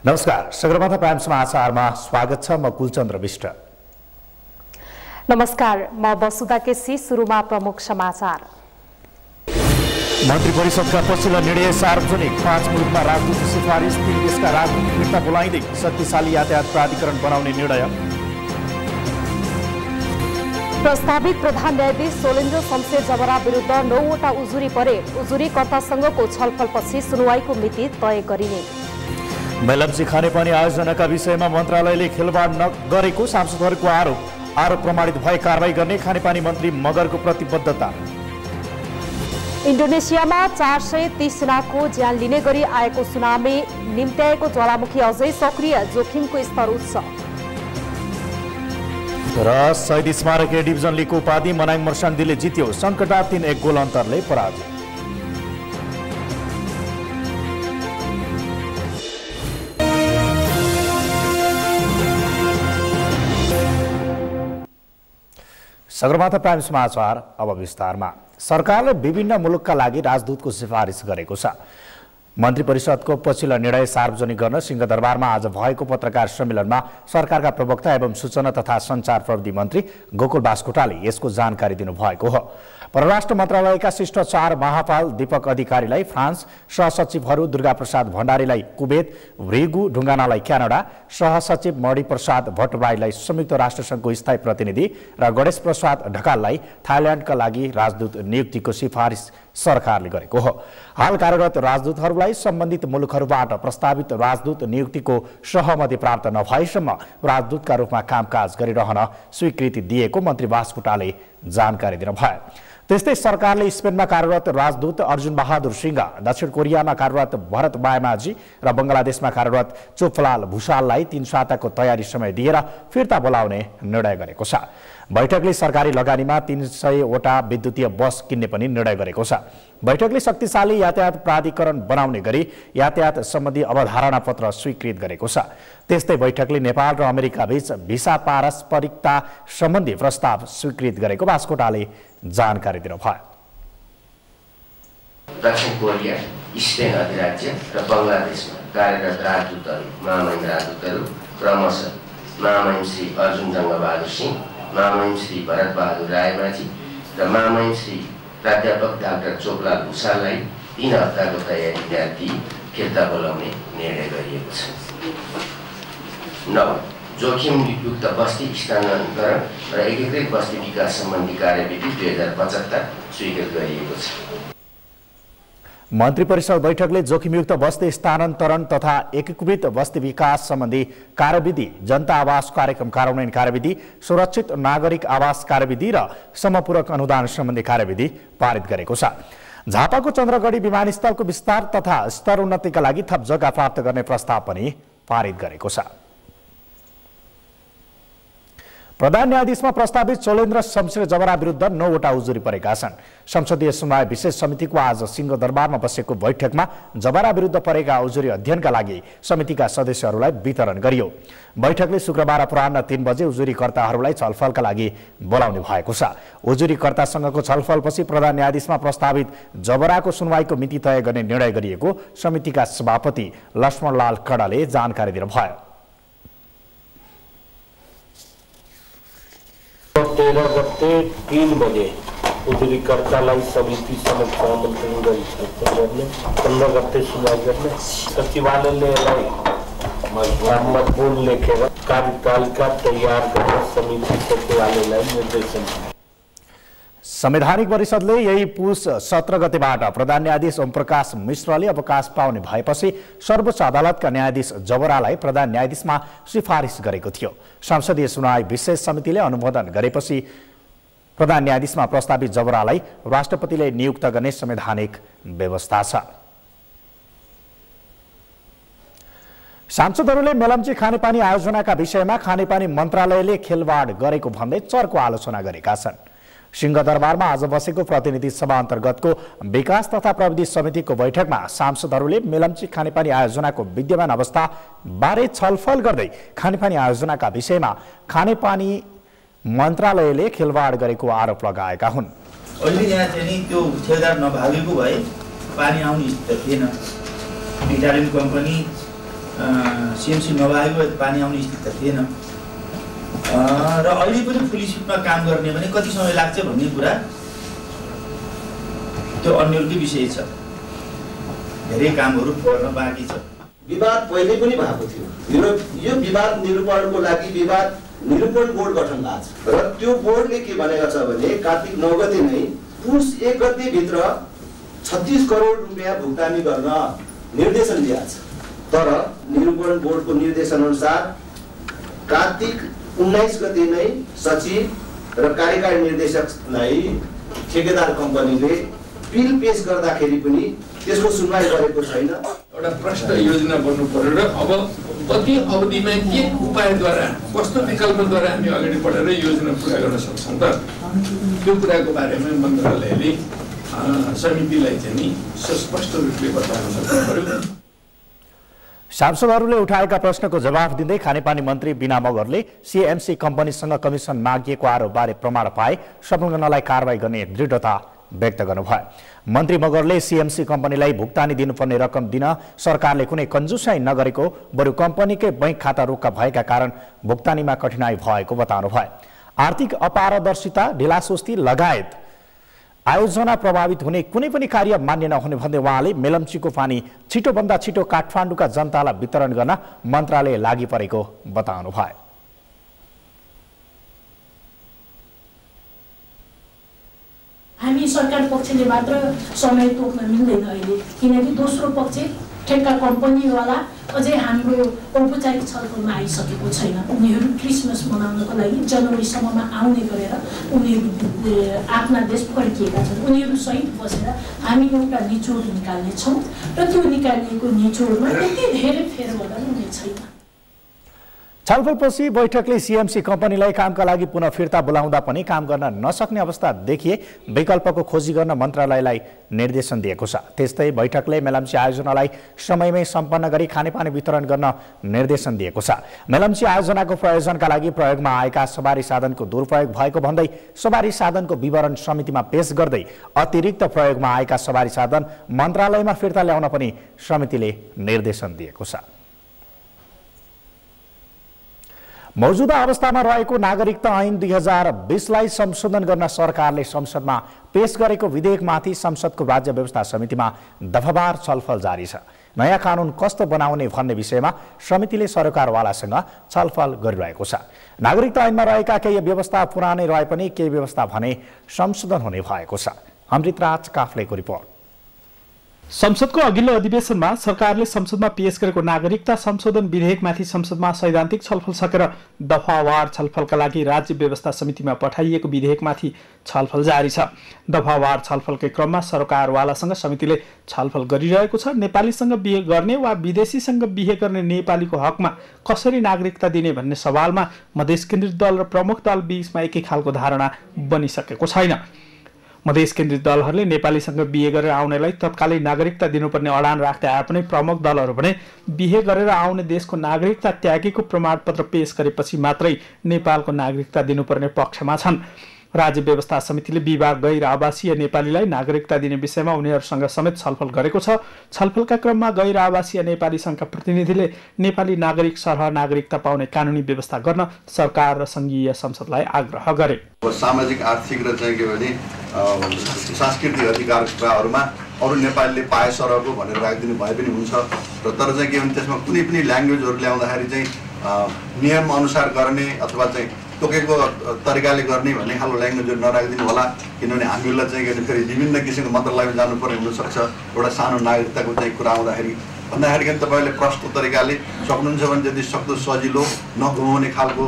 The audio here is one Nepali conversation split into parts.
नमस्कार, सगरमाथा प्राइम समाचारमा स्वागत छ। म कुलचन्द्र विष्ट। नमस्कार, म वसुधा केसी। सुरुमा प्रमुख समाचार। मन्त्री परिषदका पछिल्लो निर्णय सार्वजनिक। 5 मुलुकमा राजदूत सिफारिस। 3 देशका राजदूत फिर्ता बोलाइँदै शक्तिशाली यातायात प्राधिकरण बनाउने निर्णय। प्रस्तावित प्रधान न्यायाधीश सोलेन्द्र शमशेर जबरा विरुद्ध 9वटा उजुरी परे। उजुरीकर्तासँगको छलफलपछि सुनवाईको मिति तय गरिने। मेलम्ची खानेपानी आयोजनाका विषयमा मन्त्रालयले खेलवाड नगरेको सांसदहरूको आरोप प्रमाणित भए कारबाही गर्ने खानेपानी मन्त्री मगरको प्रतिबद्धता। इन्डोनेसियामा 430 जनाको ज्यान लिने गरी आएको सुनामी। निम्त्याएको ज्वालामुखी अझै सक्रिय, जोखिमको स्तर उच्च। र शहीद स्मारक ए डिभिजन लिगको उपाधि मनाङ मर्साङदीले जित्यो। सङ्कटाधीन 1 गोल अन्तरले पराजय। सगरमाथा प्राइम समाचार अब विस्तारमा। सरकारले विभिन्न मुलुकका लागि राजदूतको सिफारिस गरेको छ। मन्त्री परिषदको पछिल्लो निर्णय सार्वजनिक गर्न सिंहदरबारमा आज भएको पत्रकार सम्मेलनमा सरकारका प्रवक्ता एवं सूचना तथा सञ्चार प्रविधि मन्त्री गोकुल बास्कोटाले यसको जानकारी दिनुभएको हो। परराष्ट्र मन्त्रालयका शिष्टाचार महापाल दीपक अधिकारीलाई फ्रान्स, सहसचिवहरू दुर्गाप्रसाद भण्डारीलाई कुवेत, भृगु ढुङ्गानालाई क्यानाडा, सहसचिव मणिप्रसाद भट्टराईलाई संयुक्त राष्ट्रसङ्घको स्थायी प्रतिनिधि र गणेश प्रसाद ढकाललाई थाइल्याण्डका लागि राजदूत नियुक्तिको सिफारिस सरकारले गरेको हो। हाल कार्यरत राजदूतहरूलाई सम्बन्धित मुलुकहरूबाट प्रस्तावित राजदूत नियुक्तिको सहमति प्राप्त नभएसम्म राजदूतका रूपमा कामकाज गरिरहन स्वीकृति दिएको मन्त्री बास्कोटाले जानकारी दिनुभयो। त्यस्तै सरकारले स्पेनमा कार्यरत राजदूत अर्जुन बहादुर सिंह, दक्षिण कोरियामा कार्यरत भरत बायमाझी र बङ्गलादेशमा कार्यरत चोपलाल भूषाललाई 3 साताको तयारी समय दिएर फिर्ता बोलाउने निर्णय गरेको छ। बैठकले सरकारी लगानीमा 300वटा विद्युतीय बस किन्ने पनि निर्णय गरेको छ। बैठकले शक्तिशाली यातायात प्राधिकरण बनाउने गरी यातायात सम्बन्धी अवधारणा पत्र स्वीकृत गरेको छ। त्यस्तै बैठकले नेपाल र अमेरिका बीच भिसा पारस्परिकता सम्बन्धी प्रस्ताव स्वीकृत गरेको बास्कोटाले जानकारी दिनुभयो। दक्षिण कोरिया, स्पेन अधिराज्य र बङ्गलादेशमा कार्यरत राजदूतहरू, महामहिम राजदूतहरू क्रमशः महामहिम श्री अर्जुन जङ्गबहादुर सिंह, महामहिम श्री भरत बहादुर रायमाझी र महामहिम श्री प्राध्यापक डाक्टर चोपलाल भूषाललाई 3 हप्ताको तयारी दिई फिर्ता बोलाउने निर्णय गरिएको छ। 9. जोखिमयुक्त बस्ती स्थानान्तरण र एकीकृत बस्ती विकास सम्बन्धी कार्यविधि 2075 स्वीकृत गरिएको छ। मन्त्री परिषद बैठकले जोखिमयुक्त बस्ती स्थानान्तरण तथा एकीकृत बस्ती विकास सम्बन्धी कार्यविधि, जनता आवास कार्यक्रम कार्यान्वयन कार्यविधि, सुरक्षित नागरिक आवास कार्यविधि र समपूरक अनुदान सम्बन्धी कार्यविधि पारित गरेको छ। झापाको चन्द्रगढी विमानस्थलको विस्तार तथा स्तर उन्नतिका लागि थप जग्गा प्राप्त गर्ने प्रस्ताव पनि पारित गरेको छ। प्रधान न्यायाधीशमा प्रस्तावित सोलेन्द्र शमशेर जबरा विरुद्ध 9वटा उजुरी परेका छन्। संसदीय सुनवाई विशेष समितिको आज सिंहदरबारमा बसेको बैठकमा जबरा विरुद्ध परेका उजुरी अध्ययनका लागि समितिका सदस्यहरूलाई वितरण गरियो। बैठकले शुक्रबार अपराह्न 3 बजे उजुरीकर्ताहरूलाई छलफलका लागि बोलाउने भएको छ। उजुरीकर्तासँगको छलफलपछि प्रधान न्यायाधीशमा प्रस्तावित जबराको सुनवाईको मिति तय गर्ने निर्णय गरिएको समितिका सभापति लक्ष्मणलाल कडाले जानकारी दिनुभयो। 13 गते 3 बजे उजुरीकर्तालाई समिति समक्ष आमन्त्रण गर्ने, 15 गते सुनवाई गर्ने। सचिवालयले यसलाई मजबुर लेखेर कार्यतालिका तयार गरेर समिति सचिवालयलाई निर्देशन। संवैधानिक परिषदले यही पुस 17 गतेबाट प्रधान न्यायाधीश ओमप्रकाश मिश्रले अवकाश पाउने भएपछि सर्वोच्च अदालतका न्यायाधीश जबरालाई प्रधान न्यायाधीशमा सिफारिस गरेको थियो। संसदीय सुनवाई विशेष समितिले अनुमोदन गरेपछि प्रधान न्यायाधीशमा प्रस्तावित जबरालाई राष्ट्रपतिले नियुक्त गर्ने संवैधानिक व्यवस्था छ। सांसदहरूले मेलम्ची खानेपानी आयोजनाका विषयमा खानेपानी मन्त्रालयले खेलवाड गरेको भन्दै चर्को आलोचना गरेका छन्। सिंहदरबारमा आज बसेको प्रतिनिधि सभा अन्तर्गतको विकास तथा प्रविधि समितिको बैठकमा सांसदहरूले मेलम्ची खानेपानी आयोजनाको विद्यमान अवस्था बारे छलफल गर्दै खानेपानी आयोजनाका विषयमा खानेपानी मन्त्रालयले खेलवाड गरेको आरोप लगाएका हुन्। अहिले यहाँ चाहिँ त्यो ठेकेदार नभागेको भए पानी आउने स्थिति थिएन। इटालियन कम्पनी सिएमसी नभएको पानी आउने स्थिति त थिएन र अहिले पनि फुली स्पिडमा काम गर्ने भने कति समय लाग्छ भन्ने कुरा त्यो अन्यलकै विषय छ। धेरै कामहरू गर्न बाँकी छ। विवाद पहिले पनि भएको थियो। यो विवाद निरूपणको लागि विवाद निरूपण बोर्ड गठन भएको छ र त्यो बोर्डले के भनेको छ भने कार्तिक 9 गते नै पुस 1 गते भित्र 36 करोड रुपैयाँ भुक्तानी गर्न निर्देशन दिएको छ। तर निरूपण बोर्डको निर्देशन अनुसार कार्तिक 19 गते नै सचिव र कार्यकारी निर्देशकलाई ठेकेदार कम्पनीले बिल पेश गर्दाखेरि पनि त्यसको सुनवाई गरेको छैन। एउटा प्रश्न योजना बन्नु पर्यो र अब कति अवधिमा के उपायद्वारा कस्तो विकल्पद्वारा हामी अगाडि बढेर योजना पुरा गर्न सक्छौँ त त्यो कुराको बारेमा मन्त्रालयले समितिलाई चाहिँ नि स्पष्ट रूपले बताउन सक्नु पर्यो। सांसदहरूले उठाएका प्रश्नको जवाफ दिँदै खानेपानी मन्त्री बिना मगरले सिएमसी कम्पनीसँग कमिसन मागिएको आरोपबारे प्रमाण पाए सफल गर्नलाई कारबाही गर्ने दृढता व्यक्त गर्नुभयो। मन्त्री मगरले सिएमसी कम्पनीलाई भुक्तानी दिनुपर्ने रकम दिन सरकारले कुनै कन्जुसाई नगरेको बरु कम्पनीकै बैंक खाता रोक्का भएका कारण भुक्तानीमा कठिनाई भएको बताउनुभयो। आर्थिक अपारदर्शिता ढिलासुस्ती लगायत आयोजना प्रभावित हुने कुनै पनि कार्य मान्य नहुने भन्दै उहाँले मेलम्चीको पानी छिटोभन्दा छिटो काठमाडौँका जनतालाई वितरण गर्न मन्त्रालय लागि परेको बताउनुभयो। हामी सरकार पक्षले मात्र समय तोक्न मिल्दैन अहिले, किनकि दोस्रो पक्ष ठेक्का कम्पनीवाला अझै हाम्रो औपचारिक छलफलमा आइसकेको छैन। उनीहरू क्रिसमस मनाउनको लागि जनवरीसम्ममा आउने गरेर उनीहरू आफ्ना देश फर्किएका छन्। उनीहरू सहित बसेर हामी एउटा निचोड निकाल्नेछौँ र त्यो निकालिएको निचोडमा त्यति धेरै फेरबदल हुने छैन। छलफलपछि बैठकले सिएमसी कम्पनीलाई कामका लागि पुनः फिर्ता बोलाउँदा पनि काम गर्न नसक्ने अवस्था देखिए विकल्पको खोजी गर्न मन्त्रालयलाई निर्देशन दिएको छ। त्यस्तै बैठकले मेलम्ची आयोजनालाई समयमै सम्पन्न गरी खानेपानी वितरण गर्न निर्देशन दिएको छ। मेलम्ची आयोजनाको प्रयोजनका लागि प्रयोगमा आएका सवारी साधनको दुरुपयोग भएको भन्दै सवारी साधनको विवरण समितिमा पेश गर्दै अतिरिक्त प्रयोगमा आएका सवारी साधन मन्त्रालयमा फिर्ता ल्याउन पनि समितिले निर्देशन दिएको छ। मौजूदा अवस्थामा रहेको नागरिकता ऐन 2020लाई संशोधन गर्न सरकारले संसदमा पेश गरेको विधेयकमाथि संसदको राज्य व्यवस्था समितिमा दफावार छलफल जारी छ। नयाँ कानुन कस्तो बनाउने भन्ने विषयमा समितिले सरकारवालासँग छलफल गरिरहेको छ। नागरिकता ऐनमा रहेका केही व्यवस्था पुरानै रहे पनि केही व्यवस्था भने संशोधन हुने भएको छ। अमृतराज काफ्लेको रिपोर्ट। संसदको अघिल्लो अधिवेशनमा सरकारले संसदमा पेश गरेको नागरिकता संशोधन विधेयकमाथि संसदमा सैद्धान्तिक छलफल सकेर दफावार छलफलका लागि राज्य व्यवस्था समितिमा पठाइएको विधेयकमाथि छलफल जारी छ। दफावार छलफलकै क्रममा सरकारवालासँग समितिले छलफल गरिरहेको छ। नेपालीसँग बिहे गर्ने वा विदेशीसँग बिहे गर्ने नेपालीको हकमा कसरी नागरिकता दिने भन्ने सवालमा मधेस केन्द्रित दल र प्रमुख दल बीचमा एकै खालको धारणा बनिसकेको छैन। मधेस केन्द्रित दलहरूले नेपालीसँग बिहे गरेर आउनेलाई तत्कालै नागरिकता दिनुपर्ने अडान राख्दै आए पनि प्रमुख दलहरू भने बिहे गरेर आउने देशको नागरिकता त्यागेको प्रमाणपत्र पेश गरेपछि मात्रै नेपालको नागरिकता दिनुपर्ने पक्षमा छन्। राज्य व्यवस्था समितिले बिहिबार गैर आवासीय नेपालीलाई नागरिकता दिने विषयमा उनीहरूसँग समेत छलफल गरेको छ। छलफलका क्रममा गैर आवासीय नेपाली सङ्घका प्रतिनिधिले नेपाली नागरिक सरह नागरिकता पाउने कानुनी व्यवस्था गर्न सरकार र सङ्घीय संसदलाई आग्रह गरे। सामाजिक आर्थिक र चाहिँ के भने सांस्कृतिक अधिकारहरूमा अरू नेपालीले पाए सरहको भनेर राखिदिनु भए पनि हुन्छ र तर चाहिँ के भने त्यसमा कुनै पनि ल्याङ्ग्वेजहरू ल्याउँदाखेरि चाहिँ नियम अनुसार गर्ने अथवा चाहिँ तोकेको तरिकाले गर्ने भन्ने खालको ल्याङ्ग्वेजहरू नराखिदिनु होला। किनभने हामीहरूलाई चाहिँ के भने फेरि विभिन्न किसिमको मन्त्रालयमा जानुपर्ने हुनसक्छ। एउटा सानो नागरिकताको चाहिँ कुरा आउँदाखेरि भन्दाखेरि तपाईँले प्रष्ट तरिकाले सक्नुहुन्छ भने जति सक्दो सजिलो नघुमाउने खालको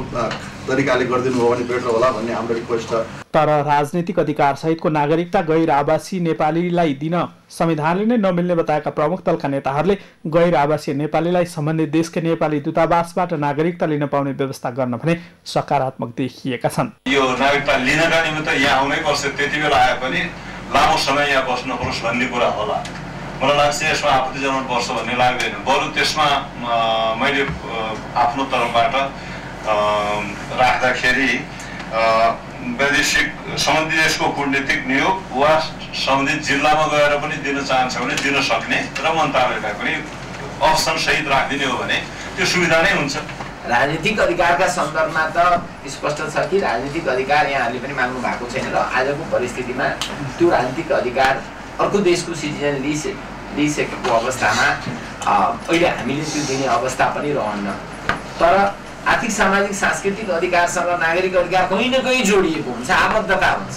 तरिकाले गरिदिनु हो भने बेटर होला भन्ने हाम्रो रिक्वेस्ट छ। तर राजनीतिक अधिकार सहितको नागरिकता गैर आवासीय नेपालीलाई दिन संविधानले नै नमिल्ने बताएका प्रमुख दलका नेताहरूले गैर आवासीय नेपालीलाई सम्बन्धित देशकै नेपाली दूतावासबाट नागरिकता लिन पाउने व्यवस्था गर्न भने सकारात्मक देखिएका छन्। यो नागरिकता लिनका निमित्त यहाँ आउनै पर्छ, त्यति बेला आए पनि लामो समय यहाँ बस्नु परोस् भन्ने कुरा होला। मलाई लाग्छ यसमा आपत्ति जनाउनु पर्छ भन्ने लाग्दैन। बरु त्यसमा मैले आफ्नो तर्फबाट राख्दाखेरि वैदेशिक सम्बन्धित देशको कूटनीतिक नियोग वा सम्बन्धित जिल्लामा गएर पनि दिन चाहन्छ भने दिन सक्ने र मन्त्रालयलाई पनि अप्सन सहित राखिदिने हो भने त्यो सुविधा नै हुन्छ। राजनीतिक अधिकारका सन्दर्भमा त स्पष्ट छ कि राजनीतिक अधिकार यहाँहरूले पनि माग्नु भएको छैन र आजको परिस्थितिमा त्यो राजनीतिक अधिकार अर्को देशको सिटिजन लिइसकेको अवस्थामा अहिले हामीले त्यो दिने अवस्था पनि रहन्न। तर आर्थिक सामाजिक सांस्कृतिक अधिकारसँग नागरिक अधिकार कहीँ न कहीँ जोडिएको हुन्छ, आबद्धता हुन्छ।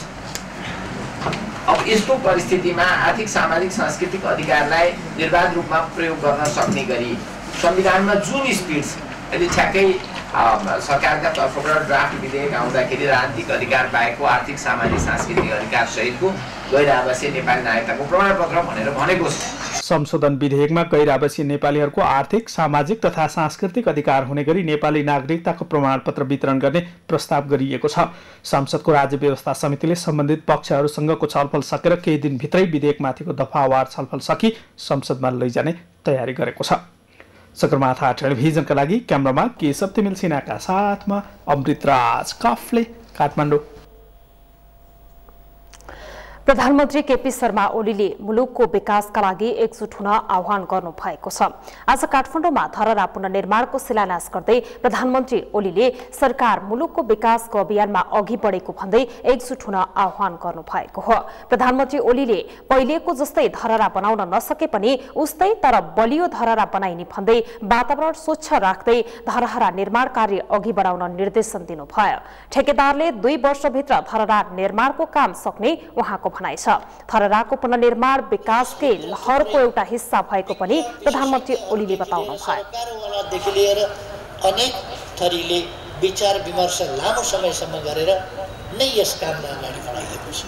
अब यस्तो परिस्थितिमा आर्थिक सामाजिक सांस्कृतिक अधिकारलाई निर्वाध रूपमा प्रयोग गर्न सक्ने गरी संविधानमा जुन स्पिड छ, यदि ठ्याक्कै सरकारका तर्फबाट ड्राफ्ट विधेयक आउँदाखेरि राजनीतिक अधिकार बाहेकको आर्थिक सामाजिक सांस्कृतिक अधिकार सहितको गैर आवासीय नेपाली नागरिकताको प्रमाणपत्र भनेर भनेको छ। संशोधन विधेयकमा गैर आवासीय नेपालीहरूको आर्थिक सामाजिक तथा सांस्कृतिक अधिकार हुने गरी नेपाली नागरिकताको प्रमाणपत्र वितरण गर्ने प्रस्ताव गरिएको छ। संसदको राज्य व्यवस्था समितिले सम्बन्धित पक्षहरूसँगको छलफल सकेर केही दिनभित्रै विधेयकमाथिको दफावार छलफल सकी संसदमा लैजाने तयारी गरेको छ। सगरमाथा टेलिभिजनका लागि क्यामेरामा केशव तिमिल सिन्हाका साथमा अमृतराज काफले, काठमाडौँ। प्रधानमन्त्री केपी शर्मा ओलीले मुलुकको विकासका लागि एकजुट हुन आह्वान गर्नु भएको छ। आज काठमाडौँमा धरहरा पुनर्निर्माणको शिलान्यास गर्दै प्रधानमन्त्री ओलीले सरकार मुलुकको विकासको अभियानमा अघि बढेको भन्दै एकजुट हुन आह्वान गर्नु भएको हो। प्रधानमन्त्री ओलीले पहिलेको जस्तै धरहरा बनाउन नसके पनि उस्तै तर बलियो धरहरा बनाइने भन्दै वातावरण स्वच्छ राख्दै धरहरा निर्माण कार्य अघि बढाउन निर्देशन दिनुभयो। ठेकेदारले 2 वर्षभित्र धरहरा निर्माणको काम सक्ने उहाँको भनाइ छ। धरहराको पुनर्निर्माण विकासकै लहरको एउटा हिस्सा भएको पनि प्रधानमन्त्री ओलीले बताउनु भयो। सरकारवालादेखि लिएर अनेक थरीले विचार विमर्श लामो समयसम्म गरेर नै यस कामलाई अगाडि बढाइएको छ।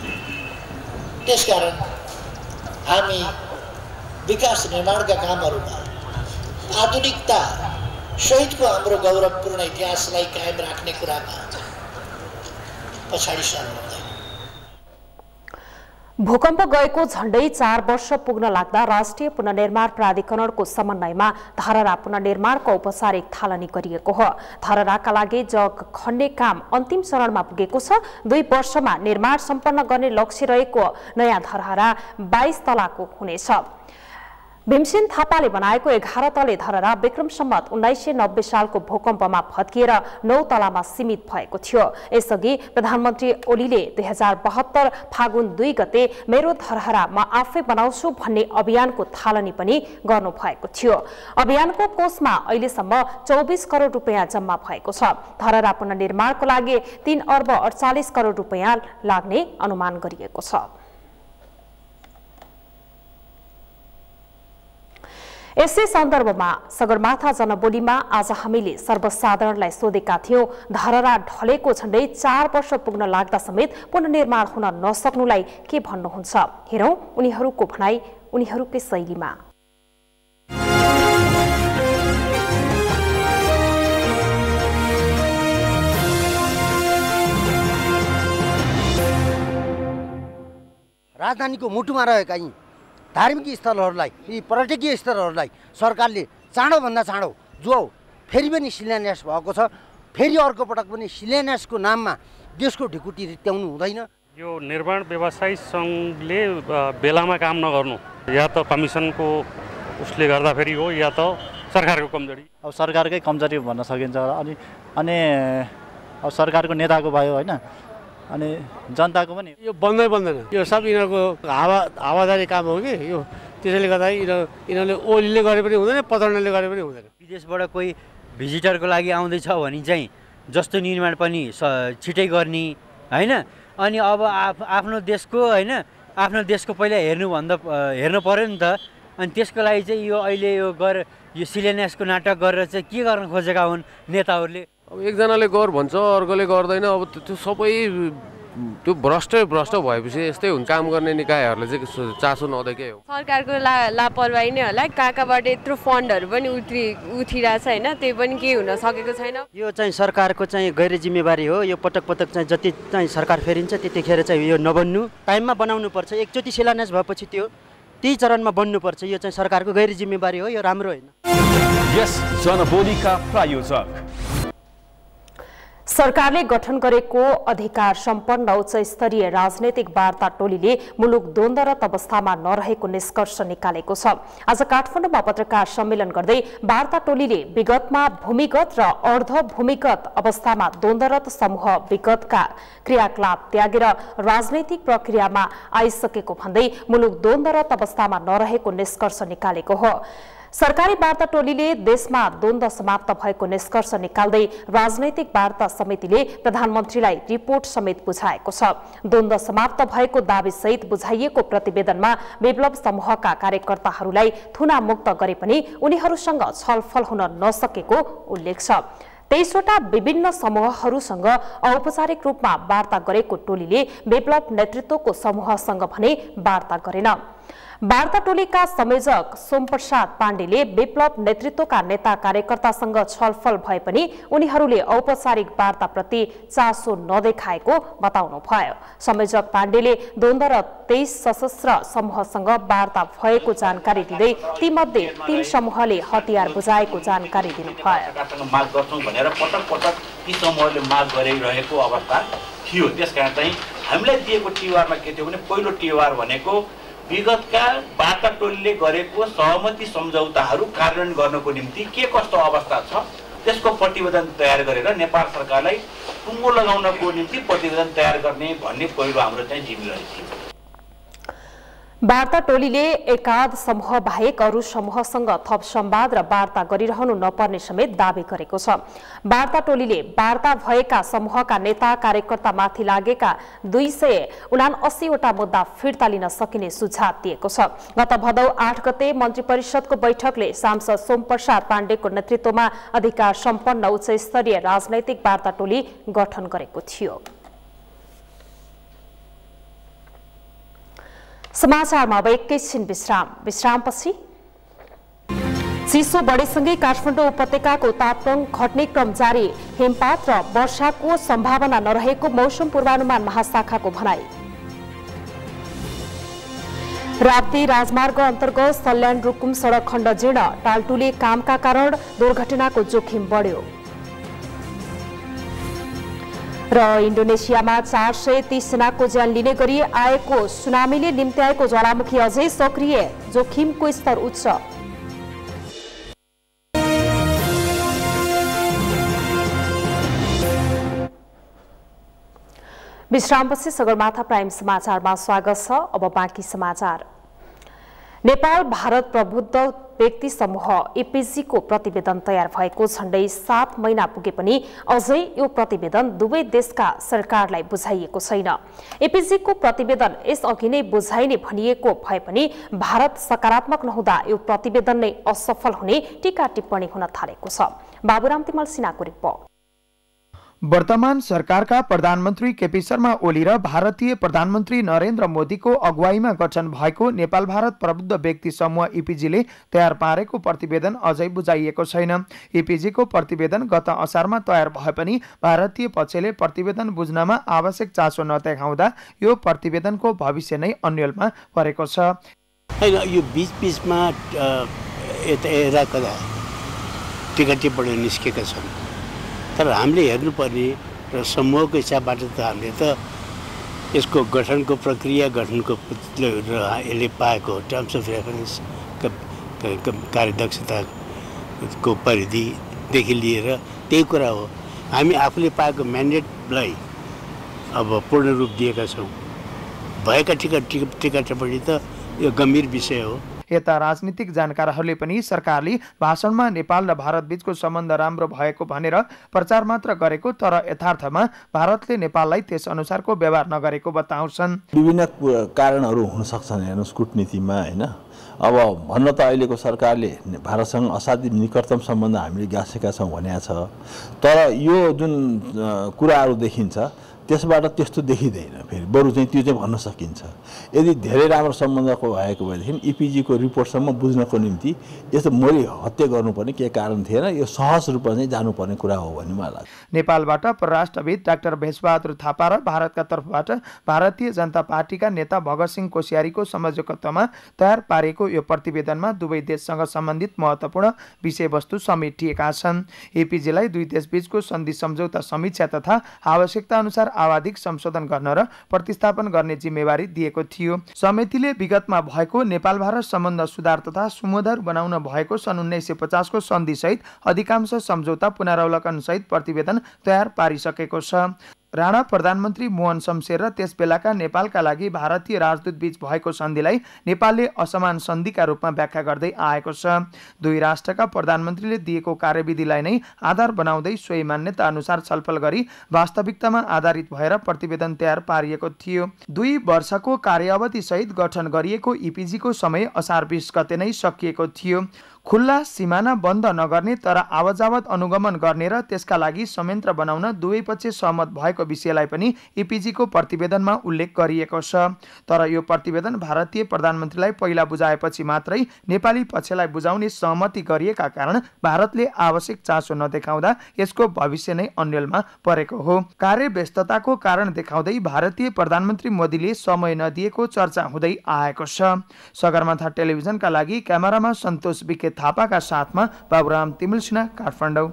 त्यसकारण हामी विकास निर्माणका कामहरूमा आधुनिकता सहितको हाम्रो गौरवपूर्ण इतिहासलाई कायम राख्ने कुरामा पछाडि सर्नु हुँदैन। भूकम्प गएको झण्डै 4 वर्ष पुग्न लाग्दा राष्ट्रिय पुनर्निर्माण प्राधिकरणको समन्वयमा धरहरा पुनर्निर्माणको औपचारिक थालनी गरिएको हो। धरहराका लागि जग खन्ने काम अन्तिम चरणमा पुगेको छ। 2 वर्षमा निर्माण सम्पन्न गर्ने लक्ष्य रहेको नयाँ धरहरा 22 तलाको हुनेछ। भीमसेन थापाले बनाएको 11 तले धरहरा विक्रम सम्वत 1990 सालको भूकम्पमा भत्किएर 9 तलामा सीमित भएको थियो। यसअघि प्रधानमन्त्री ओलीले 2072 फागुन 2 गते मेरो धरहरा म आफै बनाउँछु भन्ने अभियानको थालनी पनि गर्नु भएको थियो। अभियानको कोषमा अहिलेसम्म 24 करोड रुपैयाँ जम्मा भएको छ। धरहरा पुनर्निर्माणको लागि 3 अर्ब 48 करोड रुपैयाँ लाग्ने अनुमान गरिएको छ। यसै सन्दर्भमा सगरमाथा जनबोलीमा आज हामीले सर्वसाधारणलाई सोधेका थियौं, धरहरा ढलेको झण्डै 4 वर्ष पुग्न लाग्दा समेत पुनर्निर्माण हुन नसक्नुलाई के भन्नुहुन्छ? हेरौं उनीहरूको भनाई उनीहरूकै शैलीमा। राजधानीको मुटुमा रहेका यी धार्मिक स्थलहरूलाई, यी पर्यटकीय स्थलहरूलाई सरकारले चाँडोभन्दा चाँडो जो फेरि पनि शिलान्यास भएको छ, फेरि अर्को पटक पनि शिलान्यासको नाममा देशको ढिकुटी रित्याउनु हुँदैन। यो निर्माण व्यवसायी सङ्घले बेलामा काम नगर्नु या त कमिसनको उसले गर्दाखेरि हो या त सरकारको कमजोरी। अब सरकारकै कमजोरी भन्न सकिन्छ। अनि अब सरकारको नेताको भयो होइन, अनि जनताको पनि। यो बन्दैन, यो सब यिनीहरूको हावादारी काम हो कि यो। त्यसैले गर्दा यिनीहरूले ओलीले गरे पनि हुँदैन, पत्रले गरे पनि हुँदैन। विदेशबाट कोही भिजिटरको लागि आउँदैछ भने चाहिँ जस्तो निर्माण पनि छिटै गर्ने होइन। अनि अब आफ्नो देशको होइन, आफ्नो देशको पहिला हेर्नु पर्यो नि त। अनि त्यसको लागि चाहिँ यो अहिले यो शिलान्यासको नाटक गरेर चाहिँ के गर्न खोजेका हुन् नेताहरूले? अब एकजनाले गर भन्छ, अर्कोले गर्दैन। अब त्यो सबै त्यो भ्रष्ट भएपछि यस्तै हुन्छ। काम गर्ने निकायहरूले चाहिँ चासो नदेकै हो। सरकारको लापरवाही नै होला। कहाँबाट यत्रो फन्डहरू पनि उठिरहेछ होइन, त्यही पनि केही हुन सकेको छैन। यो चाहिँ सरकारको चाहिँ गैर जिम्मेवारी हो। यो पटक चाहिँ जति चाहिँ सरकार फेरिन्छ त्यतिखेर चाहिँ यो नबन्नु, टाइममा बनाउनु पर्छ। एकचोटि शिलान्यास भएपछि त्यही चरणमा बन्नुपर्छ। यो चाहिँ सरकारको गैर जिम्मेवारी हो, यो राम्रो होइन। यस जनबोलीका प्रायोजक सरकारले गठन गरेको अधिकार सम्पन्न उच्च स्तरीय राजनैतिक वार्ता टोलीले मुलुक द्वन्द्वरत अवस्थामा नरहेको निष्कर्ष निकालेको छ। आज काठमाडौँमा पत्रकार सम्मेलन गर्दै वार्ता टोलीले विगतमा भूमिगत र अर्ध भूमिगत अवस्थामा द्वन्द्वरत समूह विगतका क्रियाकलाप त्यागेर राजनैतिक प्रक्रियामा आइसकेको भन्दै मुलुक द्वन्द्वरत अवस्थामा नरहेको निष्कर्ष निकालेको हो। सरकारी वार्ता टोलीले देशमा द्वन्द्व समाप्त भएको निष्कर्ष निकाल्दै राजनैतिक वार्ता समितिले प्रधानमन्त्रीलाई रिपोर्ट समेत बुझाएको छ। द्वन्द्व समाप्त भएको दाबीसहित बुझाइएको प्रतिवेदनमा विप्लव समूहका कार्यकर्ताहरूलाई थुनामुक्त गरे पनि उनीहरूसँग छलफल हुन नसकेको उल्लेख छ। 23वटा विभिन्न समूहहरूसँग औपचारिक रूपमा वार्ता गरेको टोलीले विप्लव नेतृत्वको समूहसँग भने वार्ता गरेन। वार्ता टोलीका संयोजक सोमप्रसाद पाण्डेले विप्लव नेतृत्वका नेता कार्यकर्तासँग छलफल भए पनि उनीहरूले औपचारिक वार्ताप्रति चासो नदेखाएको बताउनुभयो। संयोजक पाण्डेले द्वन्द्व र 23 सशस्त्र समूहसँग वार्ता भएको जानकारी दिँदै तीमध्ये 3 समूहले हतियार बुझाएको जानकारी दिनुभयो। माग गर्छौं भनेर पटक पटक ती समूहले माग गरिरहेको अवस्था थियो। त्यसकारण चाहिँ हामीलाई दिएको टिवारमा के थियो भने पहिलो टिवार भनेको विगतका वार्ता टोलीले गरेको सहमति सम्झौताहरू कार्यान्वयन गर्नको निम्ति के कस्तो अवस्था छ त्यसको प्रतिवेदन तयार गरेर नेपाल सरकारलाई टुङ्गो लगाउनको निम्ति प्रतिवेदन तयार गर्ने भन्ने पहिलो हाम्रो चाहिँ जिम्मेवारी थियो। वार्ता टोलीले एकाध समूह बाहेक अरू समूहसँग थप संवाद र वार्ता गरिरहनु नपर्ने समेत दावी गरेको छ। वार्ता टोलीले वार्ता भएका समूहका नेता कार्यकर्तामाथि लागेका 279वटा मुद्दा फिर्ता लिन सकिने सुझाव दिएको छ। गत भदौ 8 गते मन्त्री परिषदको बैठकले सांसद सोमप्रसाद पाण्डेको नेतृत्वमा अधिकार सम्पन्न उच्च स्तरीय राजनैतिक वार्ता टोली गठन गरेको थियो। समाचारमा अब एकैछिन विश्रामपछि चिसो बढेसँगै काठमाडौँ उपत्यकाको तापक्रम घट्ने क्रम जारी। हिमपात र वर्षाको सम्भावना नरहेको मौसम पूर्वानुमान महाशाखाको भनाई। राप्ती राजमार्ग अन्तर्गत सल्यान रुकुम सडक खण्ड जीर्ण, टालटुले कामका कारण दुर्घटनाको जोखिम बढ्यो। र इन्डोनेसियामा 430 जनाको ज्यान लिने गरी आएको सुनामीले निम्त्याएको ज्वालामुखी अझै सक्रिय, जोखिमको स्तर उच्च। विश्रामपछि सगरमाथा प्राइम समाचारमा स्वागत छ। अब बाँकी समाचार। नेपाल भारत प्रबुद्ध व्यक्ति समूह एपीजी को प्रतिवेदन तयार भएको झण्डै 7 महिना पुगे पनि अझै यो प्रतिवेदन दुवै देशका सरकारलाई बुझाइएको छैन। एपीजी को प्रतिवेदन यसअघि नै बुझाइने भनिएको भए पनि भारत सकारात्मक नहुँदा यो प्रतिवेदन नै असफल हुने टीका टिप्पणी हुन थालेको छ। बाबुराम तिमल सिन्हाको रिपोर्ट। वर्तमान सरकारका प्रधानमन्त्री केपी शर्मा ओली र भारतीय प्रधानमन्त्री नरेन्द्र मोदीको अगुवाईमा गठन भएको नेपाल भारत प्रबुद्ध व्यक्ति समूह इपीजीले तयार पारेको प्रतिवेदन अझै बुझाइएको छैन। इपीजीको प्रतिवेदन गत असारमा तयार भए पनि भारतीय पक्षले प्रतिवेदन बुझ्नमा आवश्यक चासो नदेखाउँदा यो प्रतिवेदनको भविष्य नै अन्यलमा परेको छ। यो बीचमा यता कता टीका टिप्पणी निस्केका छन्, तर हामीले हेर्नुपर्ने र समूहको हिसाबबाट त हामीले त यसको गठनको प्रक्रिया, गठनको यसले पाएको टर्म्स अफ रेफरेन्स, कार्यदक्षताको परिधिदेखि लिएर त्यही कुरा हो। हामी आफूले पाएको म्यान्डेटलाई अब पूर्ण रूप दिएका छौँ। भएका टीका टिप्पणी त यो गम्भीर विषय हो। यता राजनीतिक जानकारहरूले पनि सरकारले भाषणमा नेपाल र भारत बीचको सम्बन्ध राम्रो भएको भनेर प्रचार मात्र गरेको, तर यथार्थमा भारतले नेपाललाई त्यस अनुसारको व्यवहार नगरेको बताउँछन्। विभिन्न कारणहरू हुन सक्छन् हेर्नुहोस् कूटनीतिमा, हैन। अब भन्न त अहिलेको सरकारले भारतसँग असाध्यै निकटतम सम्बन्ध हामीले गाँसेका छौँ भनेको छ, तर यो जुन कुराहरू देखिन्छ त्यसबाट त्यस्तो देखिँदैन फेरि बरु चाहिँ त्यो चाहिँ भन्न सकिन्छ यदि धेरै राम्रो सम्बन्धको भएको भएदेखि इपिजीको रिपोर्टसम्म बुझ्नको निम्ति यस्तो मरी हत्या गर्नुपर्ने के कारण थिएन यो सहज रूपमा चाहिँ जानुपर्ने कुरा हो भन्ने मलाई लाग्छ। नेपालबाट परराष्ट्रविद डाक्टर भेषबहादुर थापा र भारतका तर्फबाट भारतीय जनता पार्टीका नेता भगत सिंह कोश्यारीको संयोजकत्वमा तयार पारेको यो प्रतिवेदनमा दुवै देशसँग सम्बन्धित महत्त्वपूर्ण विषयवस्तु समेटिएका छन्। एपीजीलाई दुई देशबीचको सन्धि सम्झौता समीक्षा तथा आवश्यकता अनुसार आवधिक संशोधन गर्न र प्रतिस्थापन गर्ने जिम्मेवारी दिएको थियो। समितिले विगतमा भएको नेपाल भारत सम्बन्ध सुधार तथा सुमधुर बनाउन भएको सन् 1950 को सन्धि सहित अधिकांश सम्झौता पुनरावलोकन सहित प्रतिवेदन तयार पारिसकेको छ। राणा प्रधानमन्त्री मोहन शमशेर र त्यसबेलाका नेपालका लागि भारतीय राजदूत बीच भएको सन्धिलाई नेपालले असमान सन्धिका रूपमा व्याख्या गर्दै आएको छ। दुई राष्ट्रका प्रधानमन्त्रीले दिएको कार्यविधिलाई नै आधार बनाउँदै सोही मान्यता अनुसार छलफल गरी वास्तविकतामा आधारित भएर प्रतिवेदन तयार पारिएको थियो। 2 वर्षको कार्यावधि सहित गठन गरिएको इपिजीको समय असार 20 गते नै सकिएको थियो। खुल्ला सिमाना बन्द नगर्ने तर आवतजावत अनुगमन गर्ने र त्यसका लागि संयन्त्र बनाउन दुवै पक्ष सहमत भएको विषयलाई पनि इपिजीको प्रतिवेदनमा उल्लेख गरिएको छ। तर यो प्रतिवेदन भारतीय प्रधानमन्त्रीलाई पहिला बुझाएपछि मात्रै नेपाली पक्षलाई बुझाउने सहमति गरिएका कारण भारतले आवश्यक चासो नदेखाउँदा यसको भविष्य नै अन्यलमा परेको हो। कार्यव्यस्तताको कारण देखाउँदै भारतीय प्रधानमन्त्री मोदीले समय नदिएको चर्चा हुँदै आएको छ। सगरमाथा टेलिभिजनका लागि क्यामेरामा सन्तोष विके थापाका साथमा बाबुराम तिमिलसिना, काठमाडौँ।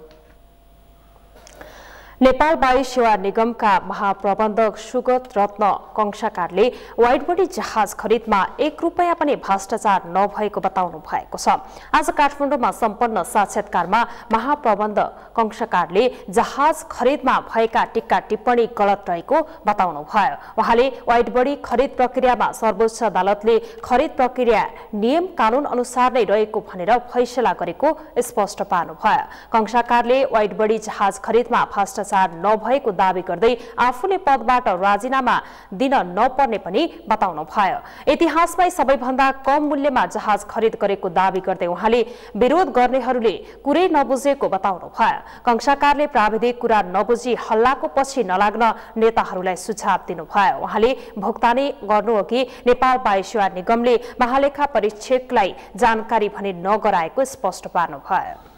नेपाल वायु सेवा निगमका महाप्रबन्धक सुगत रत्न कंसाकारले वाइडबडी जहाज खरिदमा 1 रुपैयाँ पनि भ्रष्टाचार नभएको बताउनु भएको छ। आज काठमाडौँमा सम्पन्न साक्षात्कारमा महाप्रबन्धक कंसाकारले जहाज खरिदमा भएका टिक्का टिप्पणी गलत रहेको बताउनु भयो। उहाँले वाइडबडी खरिद प्रक्रियामा सर्वोच्च अदालतले खरिद प्रक्रिया नियम कानून अनुसार नै रहेको भनेर फैसला गरेको स्पष्ट पार्नुभयो। कंसाकारले वाइडबडी जहाज खरिदमा भ्रष्टाचार नभएको दावी गर्दै आफूले पदबाट राजीनामा दिन नपर्ने पनि बताउनु भयो। इतिहासमै सबैभन्दा कम मूल्यमा जहाज खरिद गरेको दावी गर्दै उहाँले विरोध गर्नेहरूले कुरै नबुझेको बताउनु भयो। कंसाकारले प्राविधिक कुरा नबुझी हल्लाको पछि नलाग्न नेताहरूलाई सुझाव दिनुभयो। उहाँले भुक्तानी गर्नुअघि नेपाल वायु सेवा निगमले महालेखा परीक्षकलाई जानकारी भने नगराएको स्पष्ट पार्नुभयो।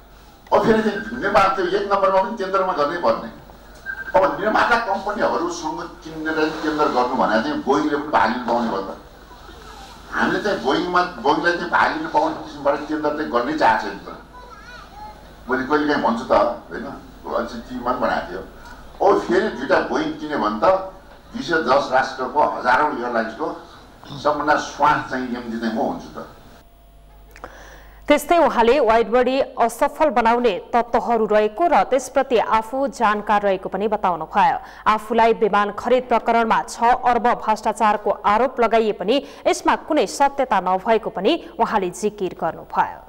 नेपाल 1 नम्बरमा पनि केन्द्रमा गर्नै पर्ने। अब निर्माता कम्पनीहरूसँग किनेर टेन्डर गर्नु भने चाहिँ बोइङले पनि भाग लिनु पाउने भयो त। हामीले चाहिँ बोइङलाई चाहिँ भाग लिनु पाउने किसिमबाट टेन्डर चाहिँ गर्नै चाहेको छैन त। मैले कहिले काहीँ भन्छु त होइन, अझै टिममा पनि बनाएको थियो। ओ फेरि 2टा बोइङ किन्यो भने त 210 राष्ट्रको हजारौँ एयरलाइन्सको सम्पूर्ण स्वास चाहिँ निम्ति चाहिँ म हुन्छु त। त्यस्तै उहाँले वाइडबडी असफल बनाउने तत्त्वहरू रहेको र त्यसप्रति आफू जानकार रहेको पनि बताउनु भयो। आफूलाई विमान खरिद प्रकरणमा 6 अर्ब भ्रष्टाचारको आरोप लगाइए पनि यसमा कुनै सत्यता नभएको पनि उहाँले जिकिर गर्नुभयो।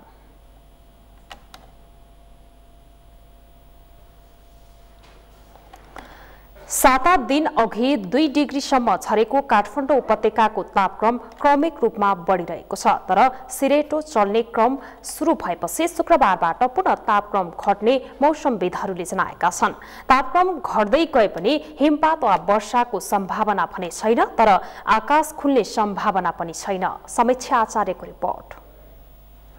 7 दिन अघि 2 डिग्रीसम्म झरेको काठमाडौँ उपत्यकाको तापक्रम क्रमिक रूपमा बढिरहेको छ। तर सिरेटो चल्ने क्रम सुरु भएपछि शुक्रबारबाट पुनः तापक्रम घट्ने मौसमविदहरूले जनाएका छन्। तापक्रम घट्दै गए पनि हिमपात वा वर्षाको सम्भावना भने छैन, तर आकाश खुल्ने सम्भावना पनि छैन। समीक्षा आचार्यको रिपोर्ट।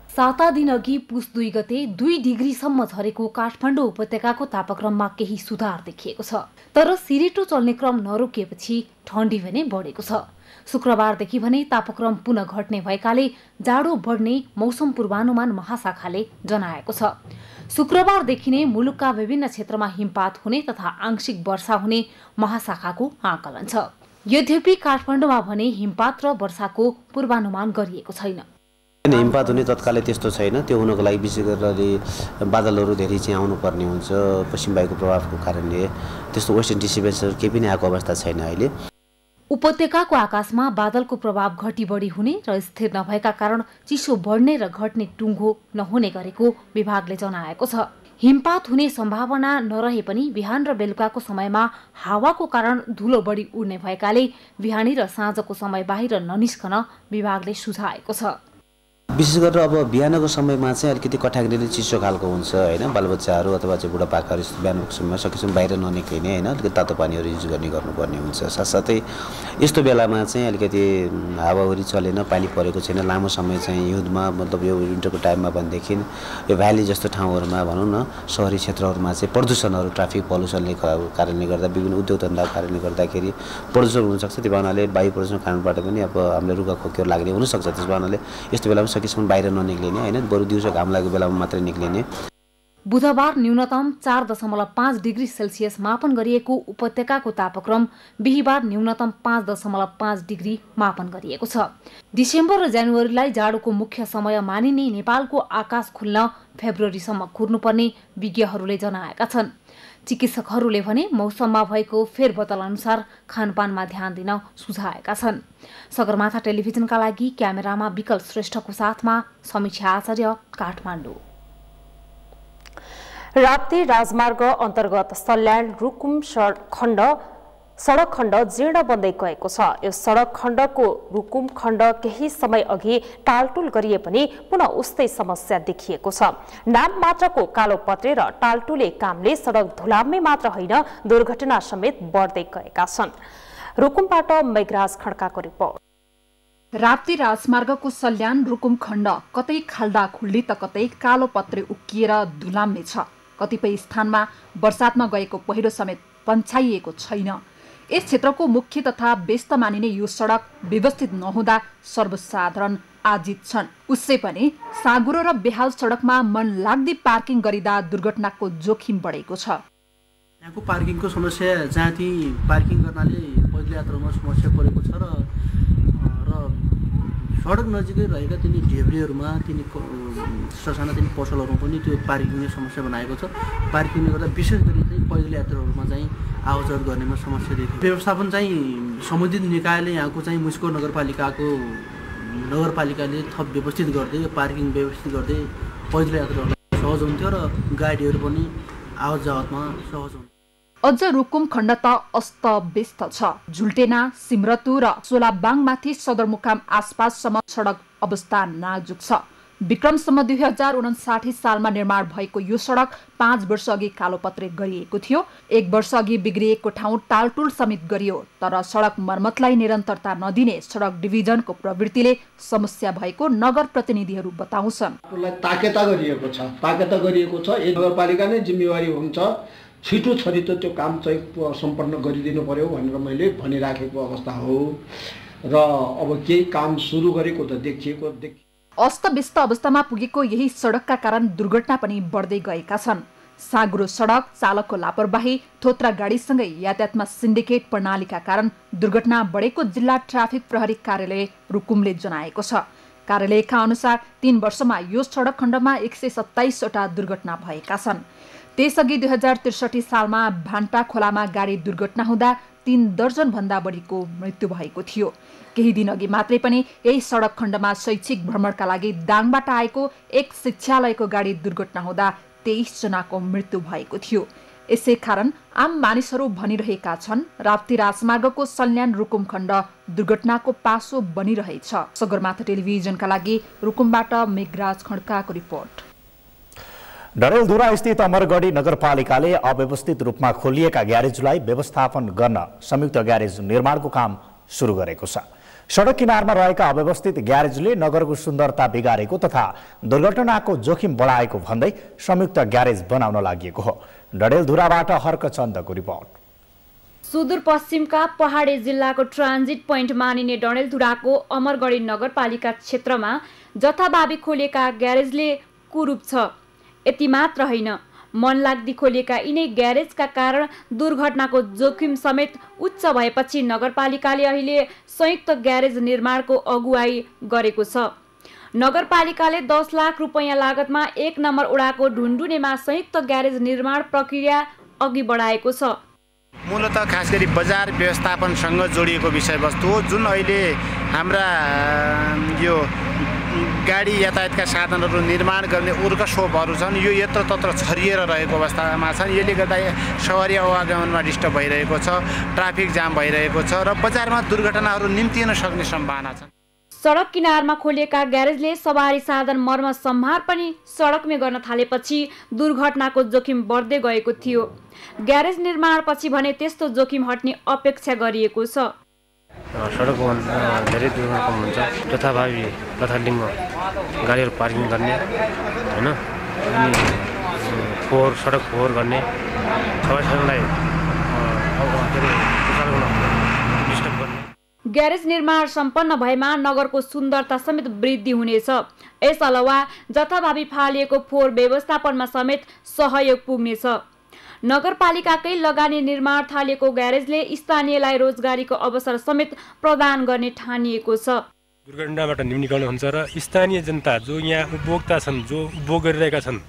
7 दिन अघि पुस 2 गते 2 डिग्रीसम्म झरेको काठमाडौँ उपत्यकाको तापक्रममा केही सुधार देखिएको छ। तर सिरेटो चल्ने क्रम नरोकिएपछि ठण्डी भने बढेको छ। शुक्रबारदेखि भने तापक्रम पुनः घट्ने भएकाले जाडो बढ्ने मौसम पूर्वानुमान महाशाखाले जनाएको छ। शुक्रबारदेखि नै मुलुकका विभिन्न क्षेत्रमा हिमपात हुने तथा आंशिक वर्षा हुने महाशाखाको आकलन छ। यद्यपि काठमाडौँमा भने हिमपात र वर्षाको पूर्वानुमान गरिएको छैन। हिमपात हुने तत्कालै त्यस्तो छैन। त्यो हुनको लागि विशेष गरेर बादलहरू धेरै चाहिँ आउनुपर्ने हुन्छ। पश्चिम वायुको प्रभावको कारणले त्यस्तो वेस्टर्न डिस्टर्बेन्सहरू केही पनि आएको अवस्था छैन अहिले। उपत्यकाको आकाशमा बादलको प्रभाव घटी बढी हुने र स्थिर नभएका कारण चिसो बढ्ने र घट्ने टुङ्गो नहुने गरेको विभागले जनाएको छ। हिमपात हुने सम्भावना नरहे पनि बिहान र बेलुकाको समयमा हावाको कारण धुलो बढी उड्ने भएकाले बिहानी र साँझको समय बाहिर ननिस्कन विभागले सुझाएको छ। विशेष गरेर अब बिहानको समयमा चाहिँ अलिकति कठाग्रिने चिसो खालको हुन्छ होइन, बालबच्चाहरू अथवा चाहिँ बुढापाकाहरू बिहानको समयमा सकेसम्म बाहिर ननिक्लिने होइन, अलिकति तातो पानीहरू युज गर्नुपर्ने हुन्छ। साथसाथै यस्तो बेलामा चाहिँ अलिकति हावाहुरी चलेन, पानी परेको छैन, लामो समय चाहिँ हिउँदमा मतलब यो विन्टरको टाइममा भनेदेखि यो भ्याली जस्तो ठाउँहरूमा भनौँ न सहरी क्षेत्रहरूमा चाहिँ प्रदूषणहरू ट्राफिक पल्युसनले कारणले गर्दा विभिन्न उद्योग धन्दाको कारणले गर्दाखेरि प्रदूषण हुनसक्छ। त्यो भावनाले वायु प्रदूषण कारणबाट पनि अब हामीले रुगा खोकीहरू लाग्ने हुनसक्छ। त्यस भावनाले यस्तो बेलामा सकेसम्म बाहिर ननिक्लिने होइन, बरु दिउँसो घाम लागेको बेलामा मात्रै निक्लिने। बुधबार न्यूनतम 4.5 डिग्री सेल्सियस मापन गरिएको उपत्यकाको तापक्रम बिहीबार न्यूनतम 5.5 डिग्री मापन गरिएको छ। डिसेम्बर र जनवरीलाई जाडोको मुख्य समय मानिने नेपालको आकाश खुल्न फेब्रुअरीसम्म कुर्नुपर्ने विज्ञहरूले जनाएका छन्। चिकित्सकहरूले भने मौसममा भएको फेरबदल अनुसार खानपानमा ध्यान दिन सुझाएका छन्। सगरमाथा टेलिभिजनका लागि क्यामेरामा विकल श्रेष्ठको साथमा समीक्षा आचार्य, काठमाडौँ। राप्ती राजमार्ग अन्तर्गत सल्यान रुकुम सडक खण्ड जीर्ण बन्दै गएको छ। यो सडक खण्डको रुकुम खण्ड केही समय अघि टालटुल गरिए पनि पुनः उस्तै समस्या देखिएको छ। नाम मात्रको कालोपत्रे र टालटुले कामले सडक धुलाम्मे मात्र होइन दुर्घटना समेत बढ्दै गएका छन्। रुकुमबाट मेघराज खड्काको रिपोर्ट। राप्ती राजमार्गको सल्यान रुकुम खण्ड कतै खाल्डा खुल्डी त कतै कालोपत्रे उक्किएर धुलाम्मे छ। कतिपय स्थानमा बर्सातमा गएको पहिरो समेत पन्छाइएको छैन। यस क्षेत्रको मुख्य तथा व्यस्त मानिने यो सडक व्यवस्थित नहुँदा सर्वसाधारण आजित छन्। उसै पनि साँगुरो र बेहाल सडकमा मन लाग्दी पार्किङ गरिँदा दुर्घटनाको जोखिम बढेको छ। यहाँको पार्किङको समस्या जहाँ ती पार्किङ गर्नाले पहिलो यात्रामा समस्या परेको छ र सडक नजिकै रहेका तिनी ढेब्रीहरूमा तिनी ससाना तिनी पसलहरूमा पनि त्यो पार्किङले समस्या बनाएको छ। पार्किङले गर्दा विशेष गरी चाहिँ पैदल यात्रुहरूमा चाहिँ आवत गर्नेमा समस्या देखियो। व्यवस्थापन चाहिँ सम्बन्धित निकायले यहाँको चाहिँ मुस्को नगरपालिकाले थप व्यवस्थित गर्दै पार्किङ व्यवस्थित गर्दै पैदल यात्रुहरूलाई सहज हुन्थ्यो र गाडीहरू पनि आवत जावतमा सहज हुन्थ्यो। अझ रुकुम खण्ड त अस्तव्यस्त छ। झुल्टेना, सिमरतु र सोलाबाङमाथि सदरमुकाम आसपाससम्म सडक अवस्था नाजुक छ। विक्रमसम्म 2059 सालमा निर्माण भएको यो सडक 5 वर्ष अघि कालोपत्रे गरिएको थियो। 1 वर्ष अघि बिग्रिएको ठाउँ टालटुल समेत गरियो, तर सडक मर्मतलाई निरन्तरता नदिने सडक डिभिजनको प्रवृत्तिले समस्या भएको नगर प्रतिनिधिहरू बताउँछन्। ताकेता गरिएको छ। एक नगरपालिका नै जिम्मेवारी हुन्छ, छिटो छरितो त्यो काम चाहिँ सम्पन्न गरिदिनु पर्यो भनेर मैले भनिराखेको अवस्था हो र अब केही काम सुरु गरेको त देखिएको। अस्तव्यस्त अवस्थामा पुगेको यही सडकका कारण दुर्घटना पनि बढ्दै गएका छन्। साँगुरो सडक, चालकको लापरवाही, थोत्रा गाडीसँगै यातायातमा सिन्डिकेट प्रणालीका कारण दुर्घटना बढेको जिल्ला ट्राफिक प्रहरी कार्यालय रुकुमले जनाएको छ। कार्यालयका अनुसार 3 वर्षमा यो सडक खण्डमा 127 वटा दुर्घटना भएका छन्। त्यसअघि 2063 सालमा भान्टा खोलामा गाडी दुर्घटना हुँदा 3 दर्जन भन्दा बढीको मृत्यु भएको थियो। केही दिन अघि मात्रै पनि यही सडक खण्डमा शैक्षिक भ्रमणका लागि दाङबाट आएको एक शिक्षालयको गाडी दुर्घटना हुँदा 23 जनाको मृत्यु भएको थियो। यसै कारण आम मानिसहरू भनिरहेका छन् राप्ती राजमार्गको सल्यान रुकुम खण्ड दुर्घटनाको पासो बनिरहेछ। सगरमाथा टेलिभिजनका लागि रुकुमबाट मेघराज खड्काको रिपोर्ट। डडेलधुरा स्थित अमरगढी नगरपालिकाले अव्यवस्थित रूपमा खोलिएका ग्यारेजलाई व्यवस्थापन गर्न संयुक्त ग्यारेज निर्माणको काम सुरु गरेको छ। सडक किनारमा रहेका अव्यवस्थित ग्यारेजले नगरको सुन्दरता बिगारेको तथा दुर्घटनाको जोखिम बढाएको भन्दै संयुक्त ग्यारेज बनाउन लागि हो। डडेलधुराबाट हर्कचन्दको रिपोर्ट। सुदूरपश्चिमका पहाडी जिल्लाको ट्रान्जिट पोइन्ट मानिने डडेलधुराको अमरगढी नगरपालिका क्षेत्रमा जथाभावी खोलिएका ग्यारेजले कुरूप छ। यति मात्र होइन, मनलाग्दी खोलिएका यिनै ग्यारेजका कारण दुर्घटनाको जोखिम समेत उच्च भएपछि नगरपालिकाले अहिले संयुक्त ग्यारेज निर्माणको अगुवाई गरेको छ। नगरपालिकाले 10 लाख रुपैयाँ लागतमा 1 नम्बर ओडाको ढुन्डुनेमा संयुक्त ग्यारेज निर्माण प्रक्रिया अघि बढाएको छ। मूलत खास गरी बजार व्यवस्थापनसँग जोडिएको विषयवस्तु हो, जुन अहिले हाम्रा यो गाडी यातायातका साधनहरू निर्माण गर्ने वर्कसपहरू छन्, यो यत्रतत्र छरिएर रहेको अवस्थामा छन्। यसले गर्दा सवारी आवागमनमा डिस्टर्ब भइरहेको छ, ट्राफिक जाम भइरहेको छ र बजारमा दुर्घटनाहरू निम्तिन सक्ने सम्भावना छ। सडक किनारमा खोलिएका ग्यारेजले सवारी साधन मर्म सम्हार पनि सडकमै गर्न थालेपछि दुर्घटनाको जोखिम बढ्दै गएको थियो। ग्यारेज निर्माणपछि भने त्यस्तो जोखिम हट्ने अपेक्षा गरिएको छ। सडकमा धेरै दुर्घटना कम हुन्छ, जथाभावी लथालिङ्ग गाडीहरू पार्किङ गर्ने होइन, अनि सडक फोहोर गर्ने, सबैलाई डिस्टर्ब गर्ने। ग्यारेज निर्माण सम्पन्न भएमा नगरको सुन्दरता समेत वृद्धि हुनेछ। यस अलावा जथाभावी फालिएको फोहोर व्यवस्थापनमा समेत सहयोग पुग्नेछ। नगरपालिकाकै लगानी निर्माण थालेको ग्यारेजले स्थानीयलाई रोजगारीको अवसर समेत प्रदान गर्ने ठानिएको छ। दुर्घटनाबाट न्यूनीकरण हुन्छ र स्थानीय जनता जो यहाँ उपभोक्ता छन्, जो उपभोग गरिरहेका छन्,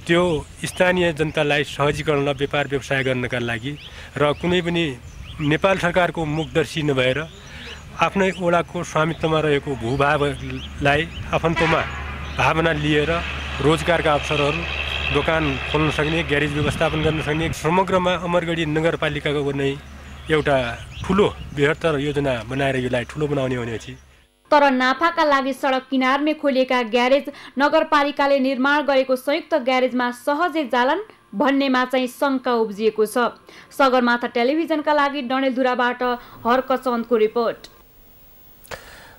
त्यो स्थानीय जनतालाई सहजीकरण व्यापार व्यवसाय गर्नका लागि र कुनै पनि नेपाल सरकारको मुखदर्शी नभएर आफ्नै वडाको स्वामित्वमा रहेको भूभागलाई आफन्तमा भावना लिएर रोजगारका अवसरहरू, दोकान खोल्न सक्ने, ग्यारेज व्यवस्थापन गर्न सक्ने, समग्रमा अमरगढी नगरपालिकाको नै एउटा ठुलो बृहत्तर योजना बनाएर यसलाई ठुलो बनाउने भनेपछि। तर नाफाका लागि सडक किनारमै खोलिएका ग्यारेज नगरपालिकाले निर्माण गरेको संयुक्त ग्यारेजमा सहजै जालान् भन्नेमा चाहिँ शङ्का उब्जिएको छ। सगरमाथा टेलिभिजनका लागि डडेलधुराबाट हर्कचन्दको रिपोर्ट।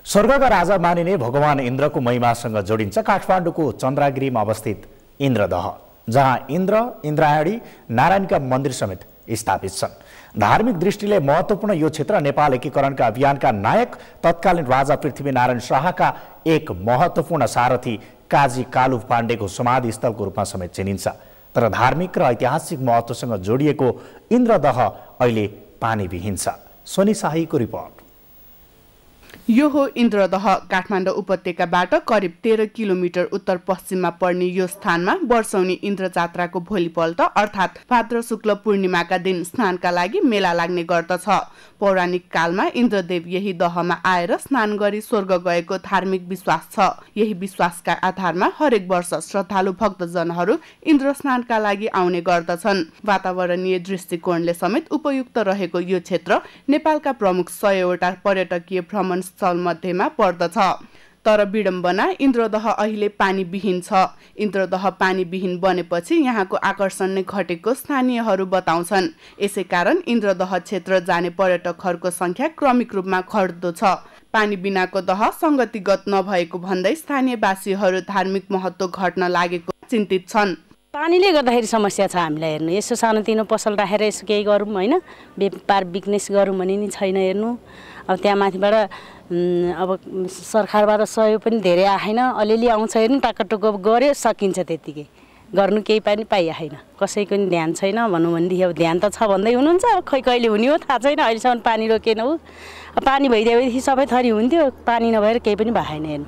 स्वर्गका राजा मानिने भगवान इन्द्रको महिमासँग जोडिन्छ काठमाडौँको चन्द्रगिरीमा अवस्थित इन्द्रदह, जहाँ इन्द्र, इन्द्रायणी, नारायणका मन्दिर समेत स्थापित छन्। धार्मिक दृष्टिले महत्त्वपूर्ण यो क्षेत्र नेपाल एकीकरणका अभियानका नायक तत्कालीन राजा पृथ्वीनारायण शाहका एक महत्त्वपूर्ण सारथी काजी कालु पाण्डेको समाधि स्थलको रूपमा समेत चिनिन्छ। तर धार्मिक र ऐतिहासिक महत्त्वसँग जोडिएको इन्द्रदह अहिले पानीविहीन छ। सोनी शाहीको रिपोर्ट। यो हो इन्द्रदह। काठमाडौँ उपत्यकाबाट करिब 13 किलोमिटर उत्तर पश्चिममा पर्ने यो स्थानमा वर्षौनी इन्द्र जात्राको भोलिपल्ट अर्थात् भाद्र शुक्ल पूर्णिमाका दिन स्नानका लागि मेला लाग्ने गर्दछ। पौराणिक कालमा इन्द्रदेव यही दहमा आएर स्नान गरी स्वर्ग गएको धार्मिक विश्वास छ। यही विश्वासका आधारमा हरेक वर्ष श्रद्धालु भक्तजनहरू इन्द्र स्नानका लागि आउने गर्दछन्। वातावरणीय दृष्टिकोणले समेत उपयुक्त रहेको यो क्षेत्र नेपालका प्रमुख 100 पर्यटकीय भ्रमण स्थल मध्येमा पर्दछ। तर विडम्बना इन्द्रदह अहिले पानीविहीन छ। इन्द्रदह पानीविहीन बनेपछि यहाँको आकर्षण नै घटेको स्थानीयहरू बताउँछन्। यसै कारण इन्द्रदह क्षेत्र जाने पर्यटकहरूको संख्या क्रमिक रूपमा घट्दो छ। पानी बिनाको दह संगतिगत नभएको भन्दै स्थानीयवासीहरू धार्मिक महत्त्व घट्न लागेको चिन्तित छन्। पानीले गर्दाखेरि समस्या छ हामीलाई। हेर्नु, यसो सानोतिनो पसल राखेर यसो केही गरौँ होइन, व्यापार बिजनेस गरौँ भने नि छैन। हेर्नु, अब त्यहाँ माथिबाट अब सरकारबाट सहयोग पनि धेरै आएन, अलिअलि आउँछ। हेर्नु, टाकटुको गऱ्यो सकिन्छ, त्यतिकै गर्नु केही पनि पाइआएन। कसैको नि ध्यान छैन भनौँ भनेदेखि। अब ध्यान त छ भन्दै हुनुहुन्छ, खै कहिले हुने हो थाहा छैन। अहिलेसम्म पानी रोकेन हो। पानी भइदिएपछि सबै थरी हुन्थ्यो, पानी नभएर केही पनि भएन। हेर्नु,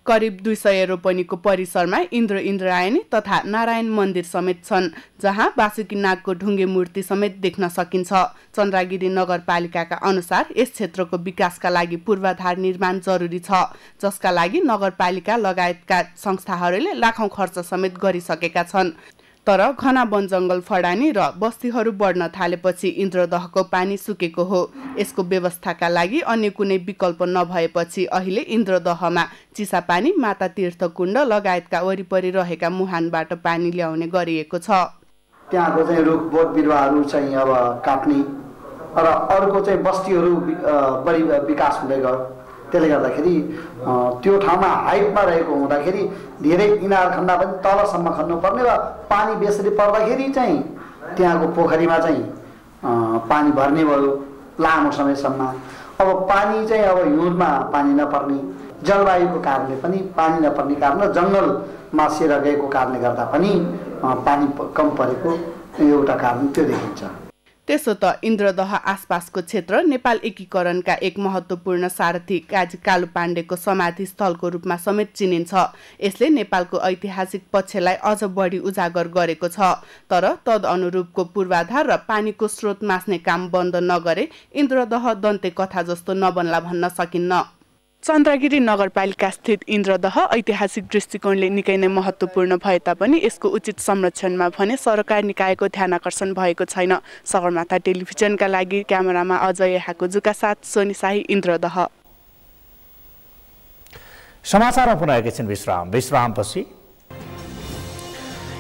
करिब 200 रोपनीको परिसरमा इन्द्र, इन्द्रायणी तथा नारायण मन्दिर समेत छन्, जहाँ बासुकीनागको ढुङ्गे मूर्ति समेत देख्न सकिन्छ। चन्द्रगिरी नगरपालिकाका अनुसार यस क्षेत्रको विकासका लागि पूर्वाधार निर्माण जरुरी छ, जसका लागि नगरपालिका लगायतका संस्थाहरूले लाखौं खर्च समेत गरिसकेका छन्। तर घना वन जङ्गल फडानी र बस्तीहरू बढ्न थालेपछि इन्द्रदहको पानी सुकेको हो। यसको व्यवस्थाका लागि अन्य कुनै विकल्प नभएपछि अहिले इन्द्रदहमा चिसापानी, माता तीर्थकुण्ड लगायतका वरिपरि रहेका मुहानबाट पानी ल्याउने गरिएको छ। त्यहाँको चाहिँ रुख बोट बिरुवाहरू चाहिँ अब काट्ने र अर्को चाहिँ बस्तीहरू बढी विकास हुँदै गयो। त्यसले गर्दाखेरि त्यो ठाउँमा हाइटमा रहेको हुँदाखेरि धेरै इनार खन्दा पनि तलसम्म खन्नुपर्ने र पानी बेसरी पर्दाखेरि चाहिँ त्यहाँको पोखरीमा चाहिँ पानी भर्ने भयो लामो समयसम्म। अब पानी चाहिँ अब हिउँदमा पानी नपर्ने, जलवायुको कारणले पनि पानी नपर्ने कारण र जङ्गलमा सेर गएको कारणले गर्दा पनि पानी कम परेको एउटा कारण त्यो देखिन्छ। त्यसो त इन्द्रदह आसपासको क्षेत्र नेपाल एकीकरणका एक महत्त्वपूर्ण सारथी काजी कालु पाण्डेको समाधि स्थलको रूपमा समेत चिनिन्छ। यसले नेपालको ऐतिहासिक पक्षलाई अझ बढी उजागर गरेको छ। तर तदअनुरूपको पूर्वाधार र पानीको स्रोत मास्ने काम बन्द नगरे इन्द्रदह दन्ते कथा जस्तो नबन्ला भन्न सकिन्न। चन्द्रगिरी नगरपालिका स्थित इन्द्रदह ऐतिहासिक दृष्टिकोणले निकै नै महत्त्वपूर्ण भए तापनि यसको उचित संरक्षणमा भने सरकार निकायको ध्यानकर्षण भएको छैन। सगरमाथा टेलिभिजनका लागि क्यामेरामा अजय हाकुजुका साथ सोनी शाही, इन्द्रदह। समाचारमा पुनः एकैछिन विश्रामपछि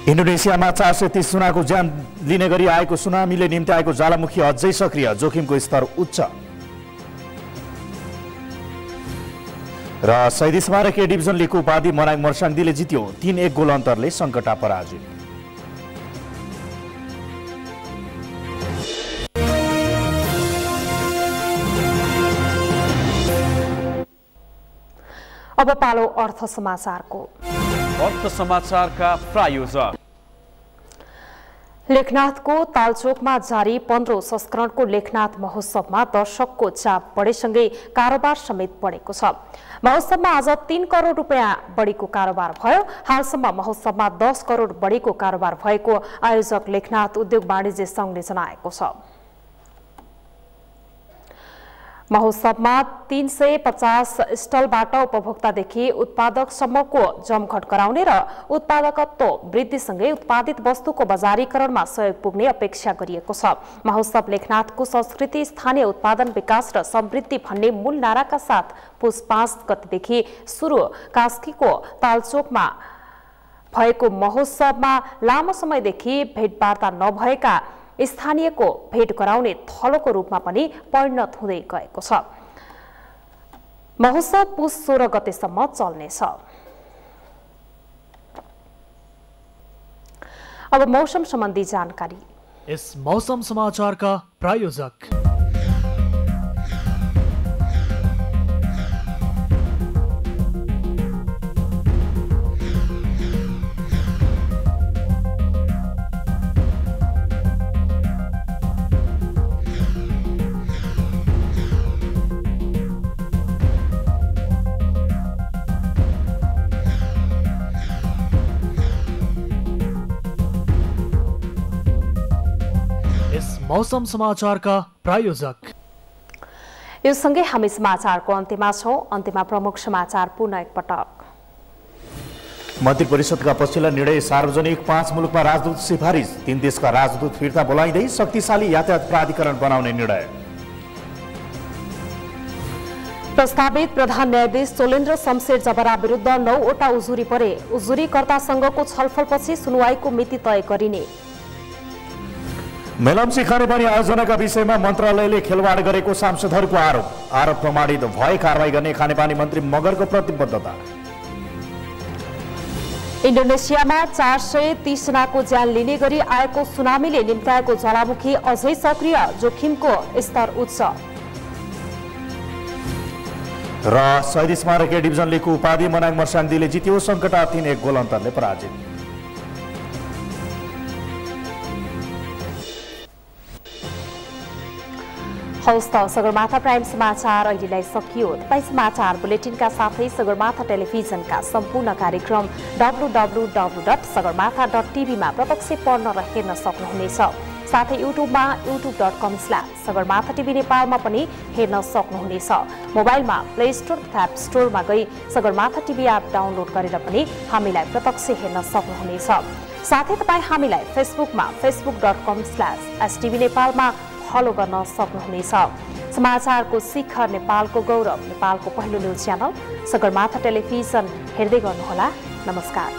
इन्डोनेसियामा 430 जनाको ज्यान लिने गरी आएको सुनामीले निम्ति आएको ज्वालामुखी अझै सक्रिय, जोखिमको स्तर उच्च। र शहीद स्मारक ए डिभिजन लिगको उपाधि मनाङ मर्साङदीले जित्यो, 3-1 गोल अन्तरले सङ्कटा पराजित। अब पालो अर्थ समाचारको। अर्थ समाचारका प्रायोजक लेखनाथको तालचोकमा जारी 15औं संस्करणको लेखनाथ महोत्सवमा दर्शकको चाप बढेसँगै कारोबार समेत बढेको छ। महोत्सवमा आज 3 करोड रुपियाँ बढीको कारोबार भयो। हालसम्म महोत्सवमा 10 करोड बढीको कारोबार भएको आयोजक लेखनाथ उद्योग वाणिज्य संघले जनाएको छ। महोत्सवमा 350 स्टलबाट उपभोक्तादेखि उत्पादकसम्मको जमघट गराउने र उत्पादकत्व वृद्धिसँगै उत्पादित वस्तुको बजारीकरणमा सहयोग पुग्ने अपेक्षा गरिएको छ। महोत्सव लेखनाथको संस्कृति, स्थानीय उत्पादन, विकास र समृद्धि भन्ने मूल नाराका साथ पुस 5 गतेदेखि सुरु कास्कीको तालचोकमा भएको महोत्सवमा लामो समयदेखि भेटवार्ता नभएका स्थानीयको भेट गराउने थलोको रूपमा पनि परिणत हुँदै गएको छ। महोत्सव पुस 16 गतेसम्म चल्नेछ। अब मौसम सम्बन्धी जानकारी। यस मौसम समाचारका प्रायोजक मौसम समाचारका प्रायोजक। यो सँगै हामी समाचारको अन्त्यमा छौं। अन्त्यमा प्रमुख समाचार पुनः एकपटक। मन्त्री परिषदका पछिल्ला निर्णय सार्वजनिक। 5 मुलुकमा राजदूत सिफारिस। 3 देशका राजदूत फिर्ता बोलाइँदै शक्तिशाली यातायात प्राधिकरण बनाउने निर्णय। प्रस्तावित प्रधान न्यायाधीश सोलेन्द्र शमशेर जबरा विरुद्ध 9 वटा उजुरी परे। उजुरीकर्तासँगको छलफलपछि सुनवाईको मिति तय गरिने। मेलम्ची खानेपानी आयोजनाका विषयमा मन्त्रालयले खेलवाड गरेको सांसदहरूको आरोप प्रमाणित भए कारवाही गर्ने खानेपानी मन्त्री मगरको प्रतिबद्धता। इन्डोनेसियामा 430 जनाको ज्यान लिने गरी आएको सुनामीले निम्त्याएको ज्वालामुखी अझै सक्रिय, जोखिमको स्तर उच्च। र शहीद स्मारक ए डिभिजन लिगको उपाधि मनाङ मर्साङदीले जित्यो, सङ्कटा 3-1 गोल अन्तरले पराजित। हौस् त सगरमाथा प्राइम समाचार अहिलेलाई सकियो। तपाईँ समाचार बुलेटिनका साथै सगरमाथा टेलिभिजनका सम्पूर्ण कार्यक्रम www.sagarmatha.tv मा प्रत्यक्ष पढ्न र हेर्न सक्नुहुनेछ। साथै युट्युबमा youtube.com/sagarmatha TV नेपालमा पनि हेर्न सक्नुहुनेछ। मोबाइलमा प्ले स्टोर तथा एप स्टोरमा गई सगरमाथा TV एप डाउनलोड गरेर पनि हामीलाई प्रत्यक्ष हेर्न सक्नुहुनेछ। साथै तपाईँ हामीलाई फेसबुकमा facebook.com/stv नेपालमा फलो गर्न सक्नुहुनेछ। समाचारको शिखर, नेपालको गौरव, नेपालको पहिलो न्युज च्यानल सगरमाथा टेलिभिजन हेर्दै गर्नुहोला। नमस्कार।